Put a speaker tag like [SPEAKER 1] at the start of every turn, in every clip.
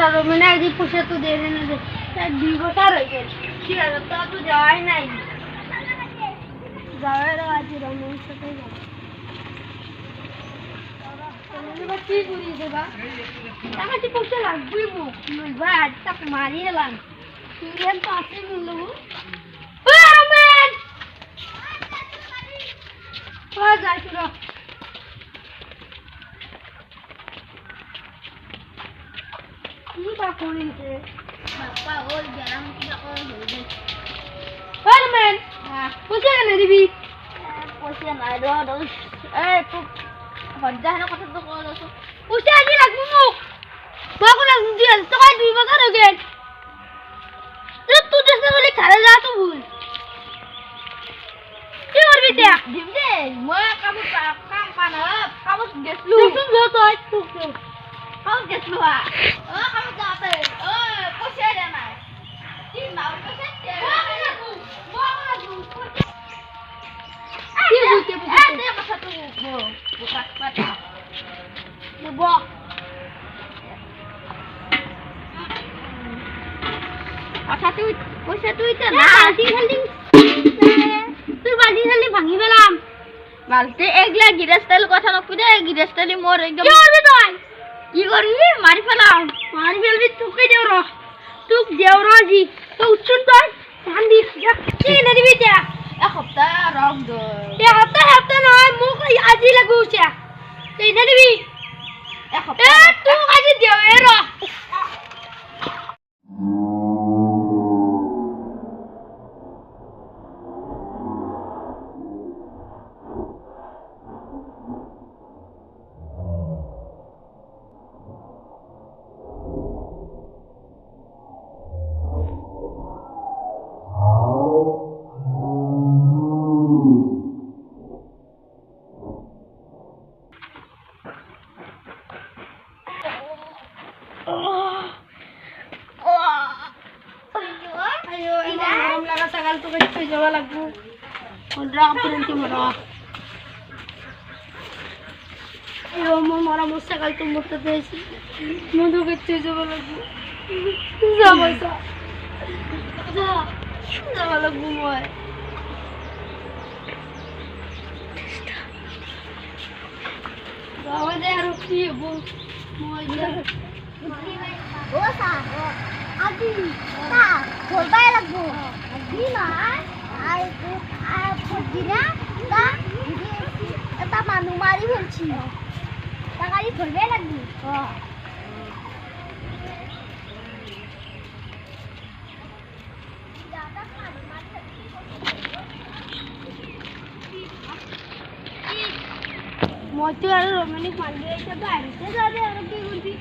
[SPEAKER 1] আর মানে একদিন পয়সা তো দিয়ে দেন যে 2 বছর হয়ে গেল 3000 টাকা তো যাওয়াই নাই যাওয়ার আজ রমেন সাথে যাব এবার কি করি দেবা টাকা কি পয়সা লাগবে মুখ ভাই আজ তক মারি এলাম তুই তো আছে মিললো ও রমেন ও যাই চলো কি বা করিছে বাবা ওই গরম কি করে হইবে রমেন পয়সা কেন দিবি পয়সা নাই রে এই তো হজ্জার কথা তো কই দাও পয়সা আজি লাগবে মুখ বাবা না দিল তো 2 বছর হয়ে গেল তুই দেশে বলি খারে যা তো ভুল কি করবি তে দিম দে মই কাম পানা কাম গেছলু তুই যত তুই কাম গেছলু ও কাম যাতে ও পয়সা দে না কি নাও পয়সা দে কি বুঝতে বুঝতে দে কথা তো বুকা পাতা দেব আচ্ছা তুই পয়সা তুই তো না বালতি খালি তুই বালতি খালি ভাঙি পেলাম বালতি একলা গিরাস্তাল কথা নকবি দে গিরাস্তালি মোর একদম কি করবি তুই কি করবি মারি ফেলাম মারি ফেলবি তুই দেও র তুই দেও র জি তো উচ্চন তুই ধান দি কি না দিবি তে এক সপ্তাহ রক দে এক সপ্তাহ নয় মোক আজি লাগুছে তুই না দিবি এক সপ্তাহ তুই আজি দেও এ র ayo emang laga sagal to kecce jawa lagu ondra apurenti mara ayo mo mara mo sagal to murte desi modu kecce jawa lagu jawa jawa lagu moy jawa de aro ki bo moy
[SPEAKER 2] Bosa, adi, ta, bolbay lagbo. Adi na, ay pagdina, ta, ta manumari bolchi. Ta kali bolbay lagbo.
[SPEAKER 1] মতে আর রোমানিক মানবে এটা বাইরে যাবে আর কি বলবি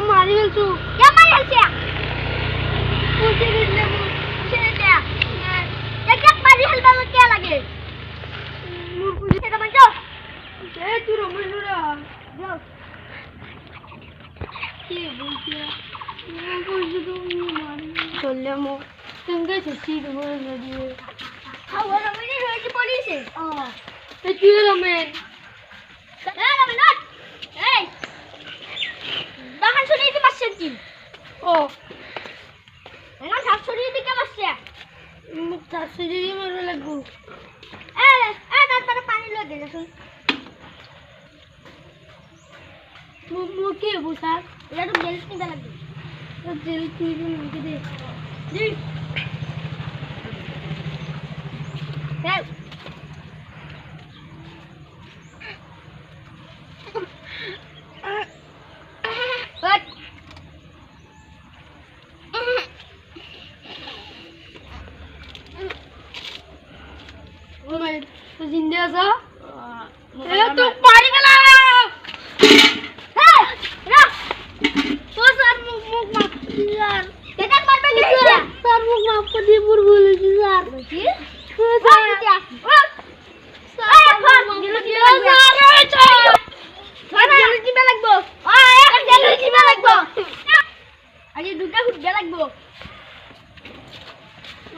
[SPEAKER 1] मारी बेलचू
[SPEAKER 2] Ya mari alsia.
[SPEAKER 1] पूछे दिले पूछे दे
[SPEAKER 2] Ya kya mari halba में क्या लगे?
[SPEAKER 1] मुर पूछे
[SPEAKER 2] तो बंजो.
[SPEAKER 1] ए तू रमणुरा जाओ के बोलते मैं पूछे तो मारी चले मो संगे छची दो नदी
[SPEAKER 2] हाँ वो रमेश ने रोज पुलिस है.
[SPEAKER 1] ते तू Ramen
[SPEAKER 2] Ramesh hey bahkan sudah itu pasien kim
[SPEAKER 1] oh
[SPEAKER 2] enggak tak sudah itu kan pasien
[SPEAKER 1] मुक्ता से जी मारो लगू
[SPEAKER 2] dan pada panik lo deh langsung
[SPEAKER 1] मु के Busa
[SPEAKER 2] lalu jelis nih lagi
[SPEAKER 1] तो दिल की भी दे
[SPEAKER 2] di hey But
[SPEAKER 1] तो जिंदा सा ए तू पानी में ला
[SPEAKER 2] কি আগে দুটা ফুটবে লাগবো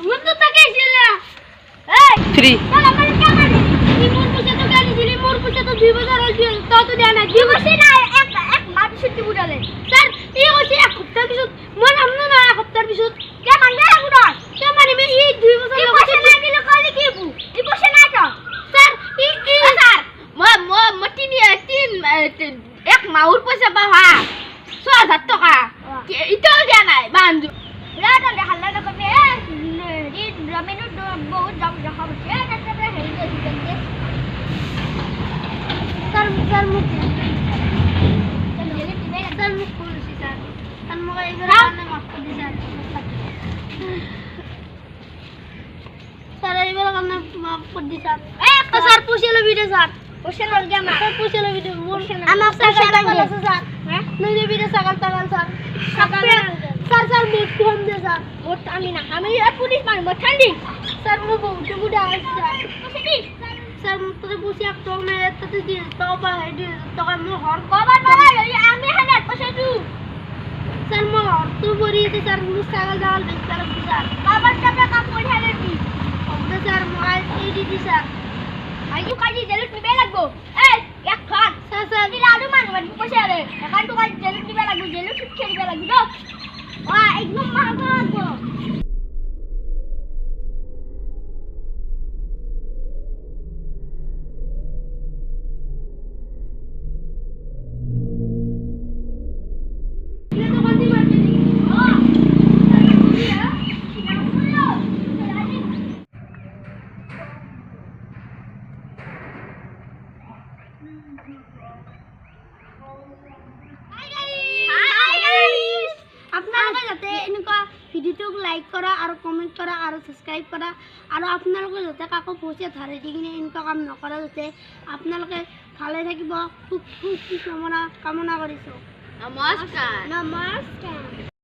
[SPEAKER 2] আমার তো তাকে ছিল এই
[SPEAKER 3] 3
[SPEAKER 2] চল আমার কামারি তুই মোর পুষে তো গাড়ি দিলি মোর পুষে তো 2 বছর হল তাও তো দেয় না 2 বছর না এক মাস ছুটি বুড়ালে স্যার এই হচ্ছে এক সপ্তাহ পিছত মন আমনো না এক সপ্তাহ পিছত কে মানবে আগুনা কে মানিবে এই 2 বছর পয়সা না দিলে কইলে কি বু এই পয়সা না তো স্যার
[SPEAKER 1] স্যার মটি নিয়ে এক মাউর পয়সা পাওয়া 6,000 টাকা এটাও দেয়া নাই বান্ধু
[SPEAKER 2] রাত আর হাল্লা না করবে এই রামেনু বহুত দাম রাখা বসে কাছে হেরি দিতে স্যার মুখ স্যার মুখ খুলছি স্যার স্যার মুখ এবারে আপনি মাফ করে দিন স্যার এবারে আপনি মাফ করে দিন স্যার স্যার পুষেলো ভিডিও স্যার পুষেলো জামা স্যার পুষেলো ভিডিও মোর আমার স্যার স্যার হ্যাঁ নইলে ভিডিও সকাল সকাল স্যার সকাল স্যার মুখ ফোন দে স্যার মোট আমি না আমি আর পুলিশ মানে মোট ঠান্ডি স্যার মু বহুত বুড়া স্যার স্যার মুখ তো পুষি এক তো না এত তো দিন তো বা হেডি তো মু হর কবার বাবা আমি হানা পয়সা দু স্যার মু হর তো বরি তো স্যার মু সকাল দাল স্যার স্যার বাবার টাকা কাম করে হালে দি ওটা স্যার মোবাইল এই দি স্যার আইজু কাজি জেলুট নিবে লাগবো এই এক খান স্যার দিলা আলু মানবাড়ি পয়সা রে এখন তো কাজি জেলুট নিবে লাগবো জেলুট ঠিক নিবে লাগবো ওয়া একদম মারবো লাগবো আপোনালোকে যাতে এনেকুৱা ভিডিঅ'টোক লাইক কৰা আৰু কমেণ্ট কৰা আৰু ছাবস্ক্ৰাইব কৰা আৰু আপোনালোকে যাতে কাকো পইচা ধাৰে দি কিনে এনেকুৱা কাম নকৰা যাতে আপোনালোকে ভালে থাকিব খুব কামনা কৰিছোঁ
[SPEAKER 1] নমস্কাৰ
[SPEAKER 2] নমস্কাৰ